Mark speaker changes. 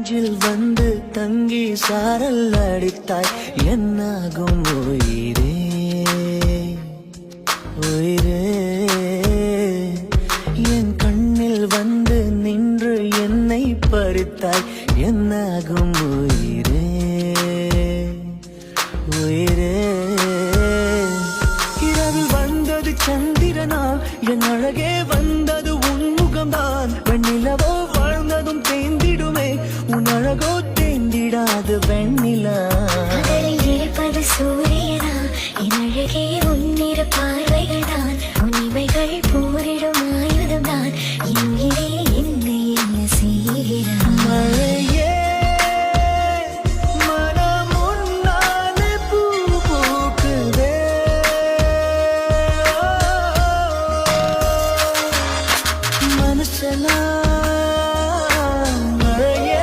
Speaker 1: நெஞ்சில் வந்து தங்கி சாரல் அடித்தாய் என்னாகும் உயிரே உயிரே என் கண்ணில் வந்து நின்று என்னை பறித்தாய் என்னாகும் உயிரே உயிரே இரவில் வந்தது சந்திரனால் என் அழகே வந்தது உன் முகம்தான் வெண்ணிலவோ வாழ்ந்ததும் தேந்திடுமே உன் அழகோ தேந்திடாது வெண்ணிலா
Speaker 2: இருப்பது சூரியனா என் அழகே உன்னிரு பார்வை